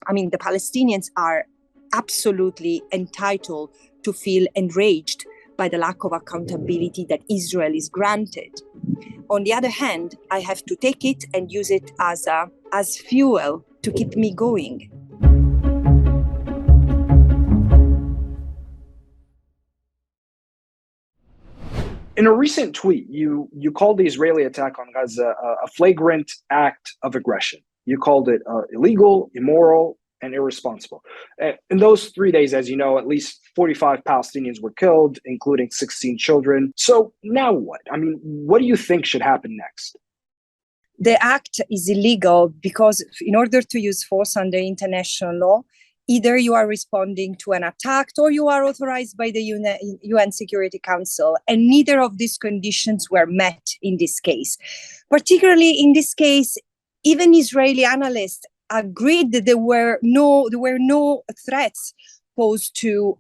I mean, the Palestinians are absolutely entitled to feel enraged by the lack of accountability that Israel is granted. On the other hand, I have to take it and use it as fuel to keep me going. In a recent tweet, you called the Israeli attack on Gaza a flagrant act of aggression. You called it illegal, immoral, and irresponsible. In those 3 days, as you know, at least 45 Palestinians were killed, including 16 children. So now what? I mean, what do you think should happen next? The act is illegal because in order to use force under international law, either you are responding to an attack or you are authorized by the UN Security Council. And neither of these conditions were met in this case. Particularly in this case, even Israeli analysts agreed that there were no threats posed to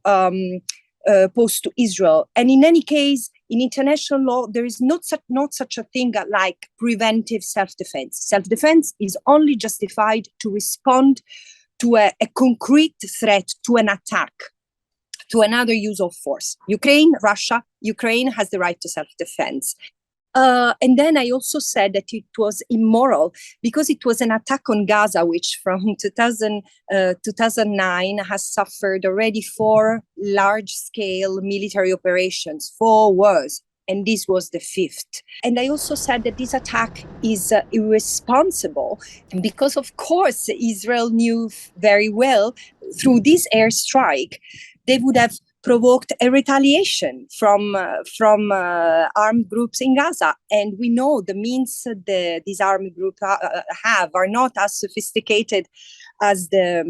Israel. And in any case, in international law, there is not such a thing like preventive self-defense. Self-defense is only justified to respond to a concrete threat, to an attack, to another use of force. Ukraine has the right to self-defense. And then I also said that it was immoral because it was an attack on Gaza, which from 2009 has suffered already 4 large-scale military operations, 4 wars. And this was the 5th. And I also said that this attack is irresponsible because, of course, Israel knew very well through this airstrike, they would have provoked a retaliation from armed groups in Gaza. And we know the means these armed groups have are not as sophisticated as the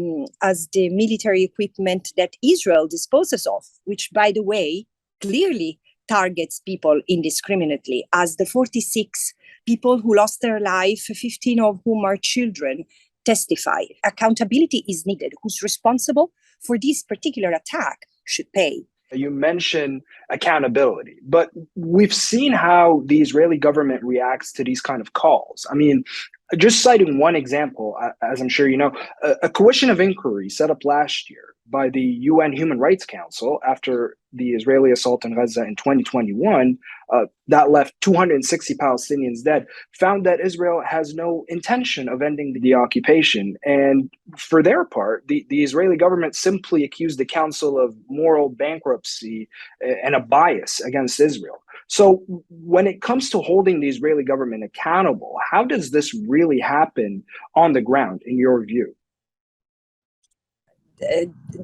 military equipment that Israel disposes of, which, by the way, clearly targets people indiscriminately, as the 46 people who lost their life, 15 of whom are children, testify. Accountability is needed. Who's responsible for this particular attack should pay. You mentioned accountability, but we've seen how the Israeli government reacts to these kind of calls. I mean, just citing one example, as I'm sure you know, a commission of inquiry set up last year by the UN Human Rights Council after the Israeli assault on Gaza in 2021, that left 260 Palestinians dead, found that Israel has no intention of ending the occupation. And for their part, the Israeli government simply accused the council of moral bankruptcy and a bias against Israel. So when it comes to holding the Israeli government accountable, how does this really happen on the ground, in your view?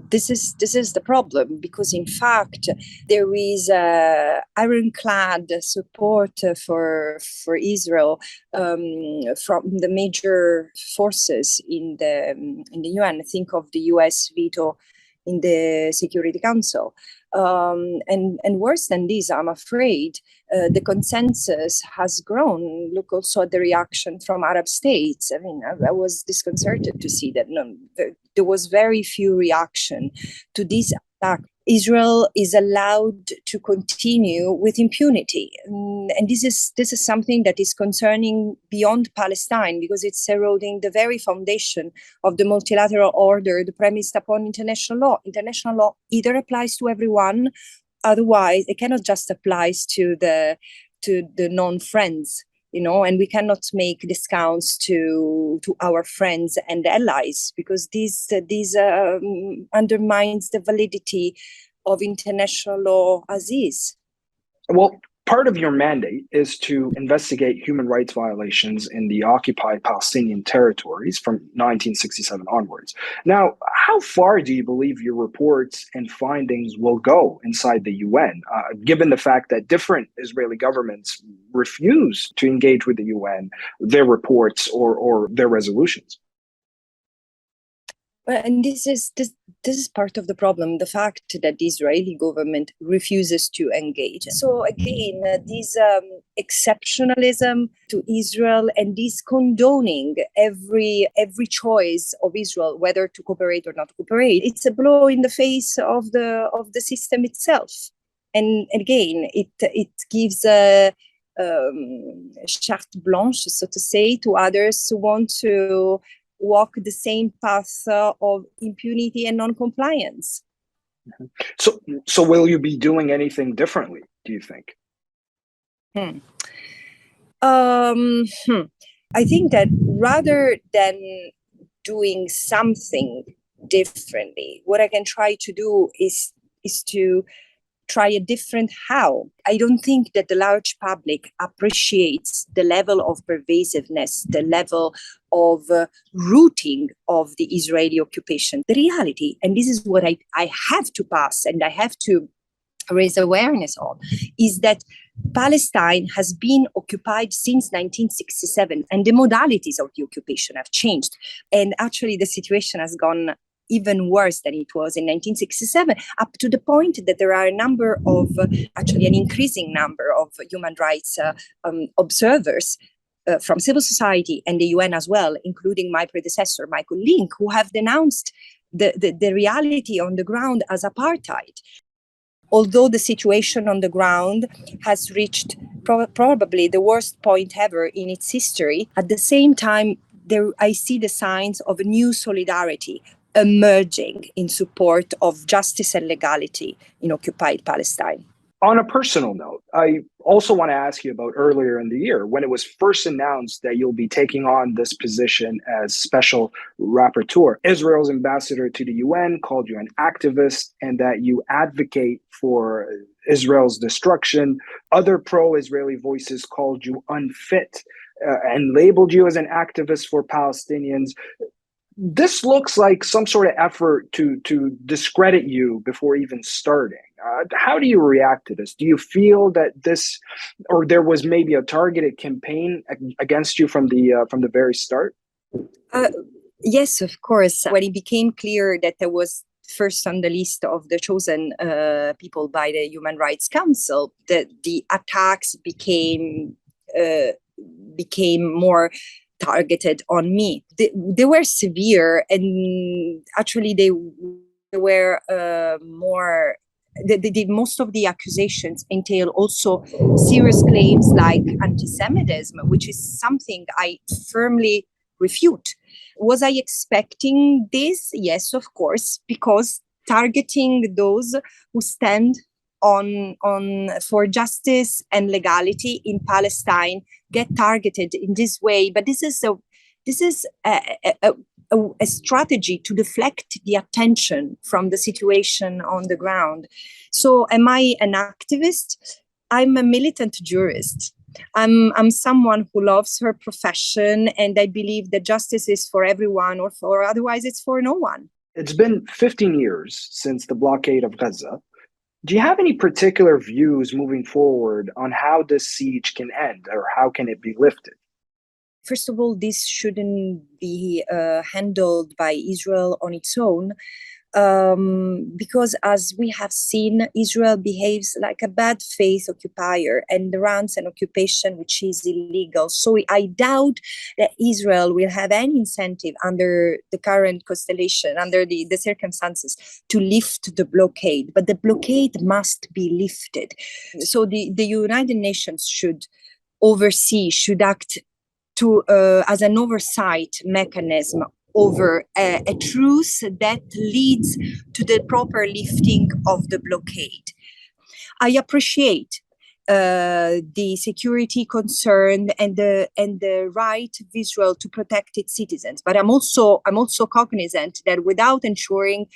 This is the problem, because in fact there is ironclad support for Israel from the major forces in the UN. Think of the US veto in the Security Council. And worse than this, I'm afraid, the consensus has grown. Look also at the reaction from Arab states. I mean, I was disconcerted to see that there was very few reaction to this attack. Israel is allowed to continue with impunity. And this is something that is concerning beyond Palestine, because it's eroding the very foundation of the multilateral order, the premise upon international law. International law either applies to everyone, otherwise it cannot just apply to the non-friends, you know, and we cannot make discounts to our friends and allies, because this undermines the validity of international law as is. Well, part of your mandate is to investigate human rights violations in the occupied Palestinian territories from 1967 onwards. Now, how far do you believe your reports and findings will go inside the UN, given the fact that different Israeli governments refuse to engage with the UN, their reports or their resolutions? And this is part of the problem, the fact that the Israeli government refuses to engage. So again, this exceptionalism to Israel and this condoning every choice of Israel, whether to cooperate or not to cooperate, it's a blow in the face of the system itself. And again, it gives a carte blanche, so to say, to others who want to walk the same path of impunity and non-compliance. So will you be doing anything differently, do you think? I think that rather than doing something differently, what I can try to do is to try a different how. I don't think that the large public appreciates the level of pervasiveness, the level of rooting of the Israeli occupation. The reality, and this is what I have to pass and I have to raise awareness on, is that Palestine has been occupied since 1967, and the modalities of the occupation have changed. And actually, the situation has gone even worse than it was in 1967, up to the point that there are a number of, actually an increasing number of human rights observers from civil society and the UN as well, including my predecessor, Michael Link, who have denounced the reality on the ground as apartheid. Although the situation on the ground has reached probably the worst point ever in its history, at the same time, I see the signs of a new solidarity emerging in support of justice and legality in occupied Palestine. On a personal note, I also want to ask you about earlier in the year when it was first announced that you'll be taking on this position as Special Rapporteur. Israel's ambassador to the UN called you an activist and that you advocate for Israel's destruction. Other pro-Israeli voices called you unfit and labeled you as an activist for Palestinians. This looks like some sort of effort to discredit you before even starting. How do you react to this? Do you feel that this, or there was maybe a targeted campaign against you from the very start? Yes, of course. When it became clear that there was first on the list of the chosen people by the Human Rights Council, the attacks became more targeted on me. They were severe, and actually they were more. Most of the accusations entail also serious claims like anti-Semitism, which is something I firmly refute. Was I expecting this? Yes, of course, because targeting those who stand on for justice and legality in Palestine get targeted in this way. But this is a strategy to deflect the attention from the situation on the ground. So am I an activist? I'm a militant jurist. I'm someone who loves her profession, and I believe that justice is for everyone, or otherwise it's for no one. It's been 15 years since the blockade of Gaza. Do you have any particular views moving forward on how this siege can end, or how can it be lifted? First of all, this shouldn't be handled by Israel on its own, because as we have seen, Israel behaves like a bad faith occupier and runs an occupation which is illegal. So I doubt that Israel will have any incentive under the current constellation, under the circumstances, to lift the blockade. But the blockade must be lifted. So the United Nations should act as an oversight mechanism over a truce that leads to the proper lifting of the blockade. I appreciate the security concern and the right of Israel to protect its citizens, but I'm also cognizant that without ensuring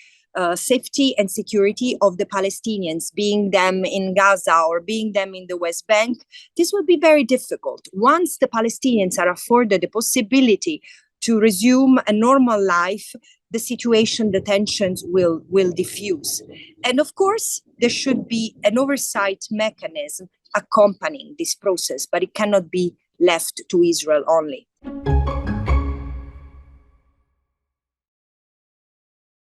safety and security of the Palestinians, being them in Gaza or being them in the West Bank, this will be very difficult. Once the Palestinians are afforded the possibility to resume a normal life, the situation, the tensions will diffuse. And of course, there should be an oversight mechanism accompanying this process, but it cannot be left to Israel only.